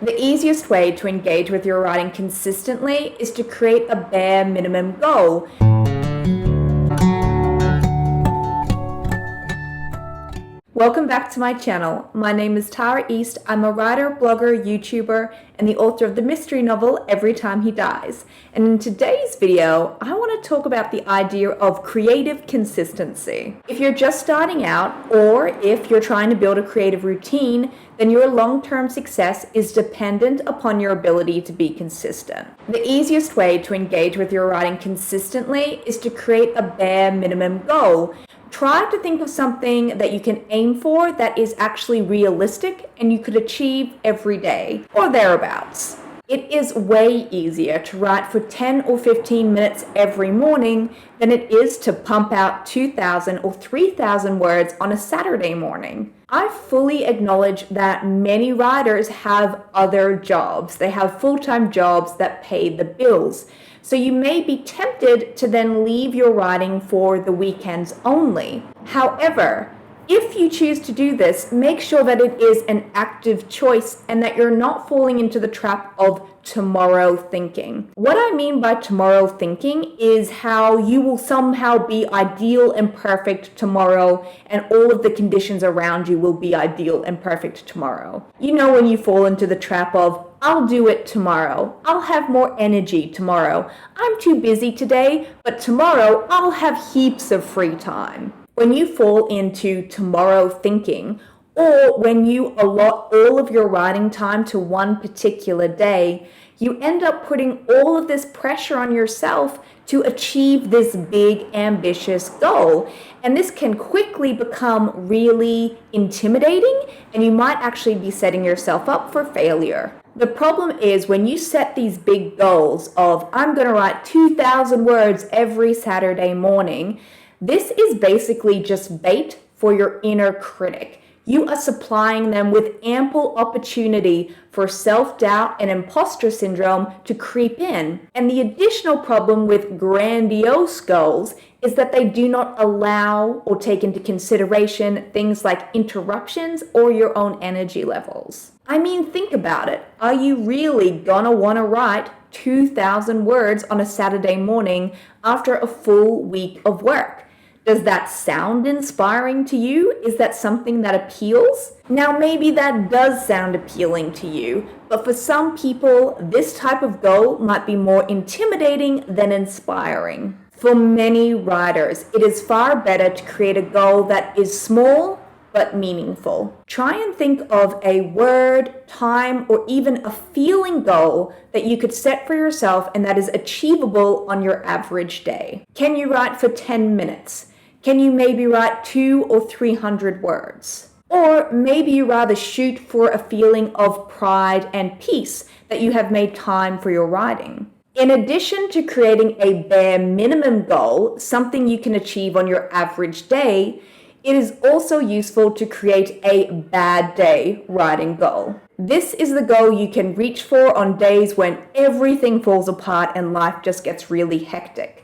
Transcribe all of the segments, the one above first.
The easiest way to engage with your writing consistently is to create a bare minimum goal. Welcome back to my channel. My name is Tara East. I'm a writer, blogger, YouTuber, and the author of the mystery novel Every Time He Dies. And in today's video, I want to talk about the idea of creative consistency. If you're just starting out, or if you're trying to build a creative routine, then your long-term success is dependent upon your ability to be consistent. The easiest way to engage with your writing consistently is to create a bare minimum goal. Try to think of something that you can aim for that is actually realistic and you could achieve every day, or thereabouts. It is way easier to write for 10 or 15 minutes every morning than it is to pump out 2,000 or 3,000 words on a Saturday morning. I fully acknowledge that many writers have other jobs. They have full-time jobs that pay the bills. So you may be tempted to then leave your writing for the weekends only. However, if you choose to do this, make sure that it is an active choice and that you're not falling into the trap of tomorrow thinking. What I mean by tomorrow thinking is how you will somehow be ideal and perfect tomorrow and all of the conditions around you will be ideal and perfect tomorrow. You know, when you fall into the trap of, I'll do it tomorrow. I'll have more energy tomorrow. I'm too busy today, but tomorrow I'll have heaps of free time. When you fall into tomorrow thinking, or when you allot all of your writing time to one particular day, you end up putting all of this pressure on yourself to achieve this big, ambitious goal. And this can quickly become really intimidating, and you might actually be setting yourself up for failure. The problem is when you set these big goals of, I'm going to write 2,000 words every Saturday morning, this is basically just bait for your inner critic. You are supplying them with ample opportunity for self-doubt and imposter syndrome to creep in. And the additional problem with grandiose goals is that they do not allow or take into consideration things like interruptions or your own energy levels. I mean, think about it. Are you really gonna wanna write 2,000 words on a Saturday morning after a full week of work? Does that sound inspiring to you? Is that something that appeals? Now, maybe that does sound appealing to you, but for some people, this type of goal might be more intimidating than inspiring. For many writers, it is far better to create a goal that is small but meaningful. Try and think of a word, time, or even a feeling goal that you could set for yourself and that is achievable on your average day. Can you write for 10 minutes? Can you maybe write 200 or 300 words? Or maybe you rather shoot for a feeling of pride and peace that you have made time for your writing. In addition to creating a bare minimum goal, something you can achieve on your average day, it is also useful to create a bad day writing goal. This is the goal you can reach for on days when everything falls apart and life just gets really hectic.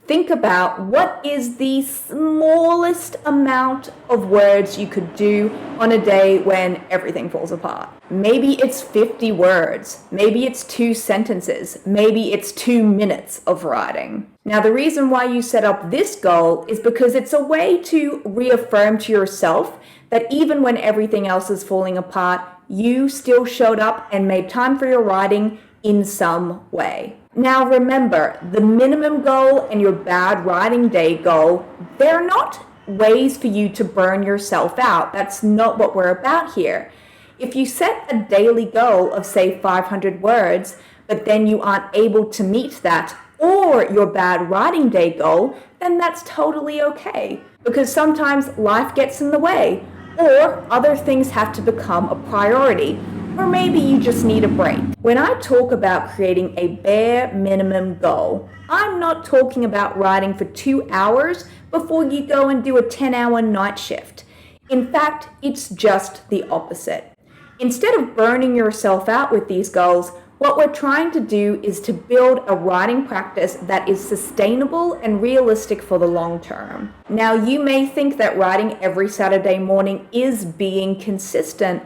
Think about what is the smallest amount of words you could do on a day when everything falls apart. Maybe it's 50 words, maybe it's 2 sentences, maybe it's 2 minutes of writing. Now, the reason why you set up this goal is because it's a way to reaffirm to yourself that even when everything else is falling apart, you still showed up and made time for your writing in some way. Now remember, the minimum goal and your bad writing day goal, they're not ways for you to burn yourself out. That's not what we're about here. If you set a daily goal of, say, 500 words, but then you aren't able to meet that, or your bad writing day goal, then that's totally okay. Because sometimes life gets in the way, or other things have to become a priority. Or maybe you just need a break. When I talk about creating a bare minimum goal, I'm not talking about writing for 2 hours before you go and do a 10-hour night shift. In fact, it's just the opposite. Instead of burning yourself out with these goals, what we're trying to do is to build a writing practice that is sustainable and realistic for the long term. Now, you may think that writing every Saturday morning is being consistent,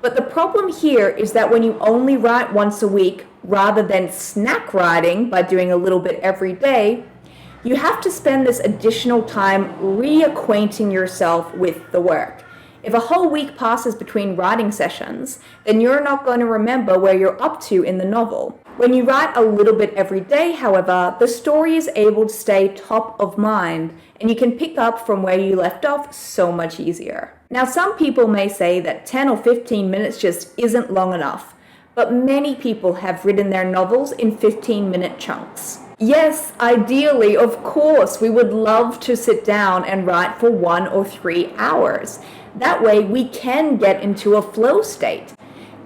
But the problem here is that when you only write once a week, rather than snack writing by doing a little bit every day, you have to spend this additional time reacquainting yourself with the work. If a whole week passes between writing sessions, then you're not going to remember where you're up to in the novel. When you write a little bit every day, however, the story is able to stay top of mind, and you can pick up from where you left off so much easier. Now, some people may say that 10 or 15 minutes just isn't long enough, but many people have written their novels in 15-minute chunks. Yes, ideally, of course, we would love to sit down and write for 1 or 3 hours. That way we can get into a flow state.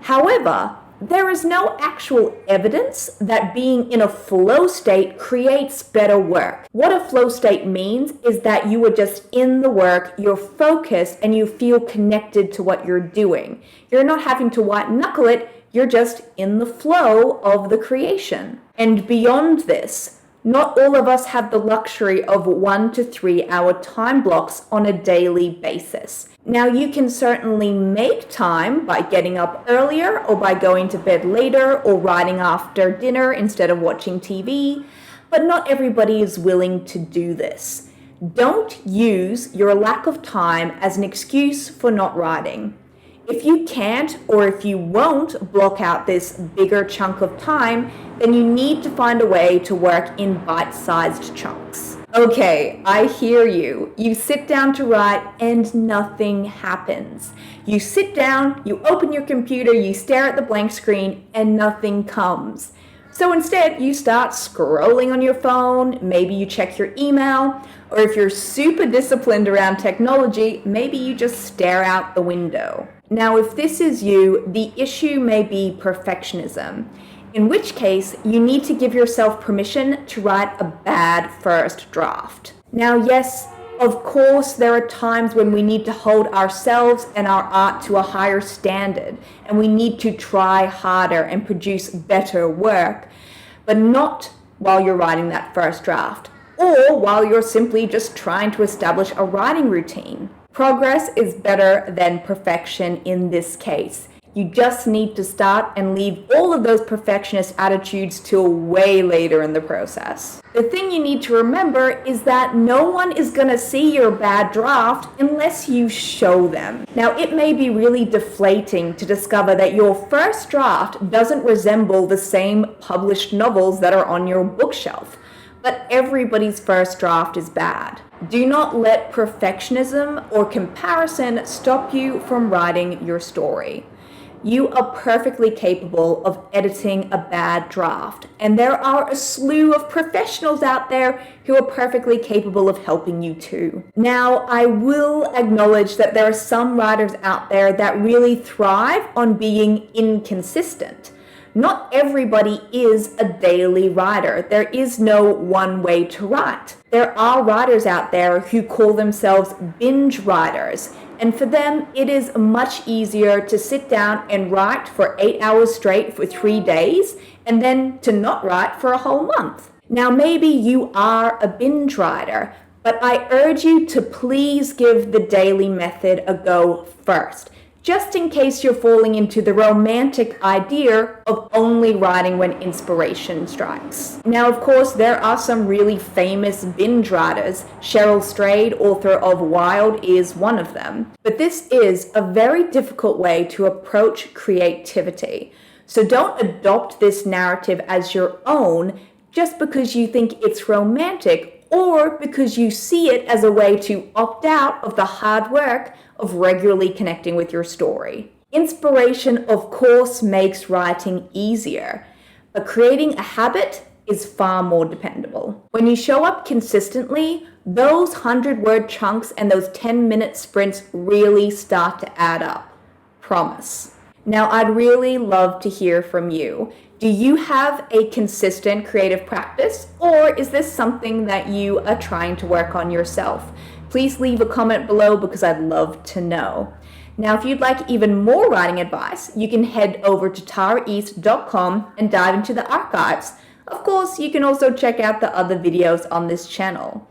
However, there is no actual evidence that being in a flow state creates better work. What a flow state means is that you are just in the work, you're focused, and you feel connected to what you're doing. You're not having to white knuckle it, you're just in the flow of the creation. And beyond this, not all of us have the luxury of 1 to 3 hour time blocks on a daily basis. Now, you can certainly make time by getting up earlier or by going to bed later or writing after dinner instead of watching TV, but not everybody is willing to do this. Don't use your lack of time as an excuse for not writing. If you can't or if you won't block out this bigger chunk of time, then you need to find a way to work in bite-sized chunks. Okay, I hear you. You sit down to write and nothing happens. You sit down, you open your computer, you stare at the blank screen, and nothing comes. So instead, you start scrolling on your phone, maybe you check your email, or if you're super disciplined around technology, maybe you just stare out the window. Now, if this is you, the issue may be perfectionism, in which case you need to give yourself permission to write a bad first draft. Now, yes, of course, there are times when we need to hold ourselves and our art to a higher standard, and we need to try harder and produce better work, but not while you're writing that first draft, or while you're simply just trying to establish a writing routine. Progress is better than perfection in this case. You just need to start and leave all of those perfectionist attitudes till way later in the process. The thing you need to remember is that no one is going to see your bad draft unless you show them. Now, it may be really deflating to discover that your first draft doesn't resemble the same published novels that are on your bookshelf, but everybody's first draft is bad. Do not let perfectionism or comparison stop you from writing your story. You are perfectly capable of editing a bad draft, and there are a slew of professionals out there who are perfectly capable of helping you too. Now, I will acknowledge that there are some writers out there that really thrive on being inconsistent. Not everybody is a daily writer. There is no one way to write. There are writers out there who call themselves binge writers, and for them, it is much easier to sit down and write for 8 hours straight for 3 days, and then to not write for a whole month. Now, maybe you are a binge writer, but I urge you to please give the daily method a go first, just in case you're falling into the romantic idea of only writing when inspiration strikes. Now, of course, there are some really famous binge writers. Cheryl Strayed, author of Wild, is one of them. But this is a very difficult way to approach creativity. So don't adopt this narrative as your own just because you think it's romantic or because you see it as a way to opt out of the hard work of regularly connecting with your story. Inspiration, of course, makes writing easier, but creating a habit is far more dependable. When you show up consistently, those 100-word chunks and those 10-minute sprints really start to add up. Promise. Now, I'd really love to hear from you. Do you have a consistent creative practice, or is this something that you are trying to work on yourself? Please leave a comment below because I'd love to know. Now, if you'd like even more writing advice, you can head over to taraeast.com and dive into the archives. Of course, you can also check out the other videos on this channel.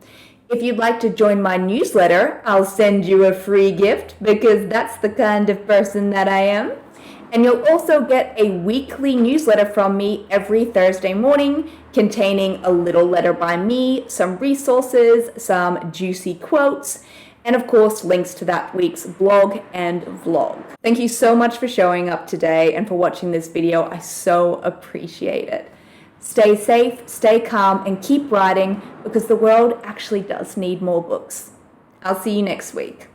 If you'd like to join my newsletter, I'll send you a free gift because that's the kind of person that I am. And you'll also get a weekly newsletter from me every Thursday morning containing a little letter by me, some resources, some juicy quotes, and of course links to that week's blog and vlog. Thank you so much for showing up today and for watching this video. I so appreciate it. Stay safe, stay calm, and keep writing because the world actually does need more books. I'll see you next week.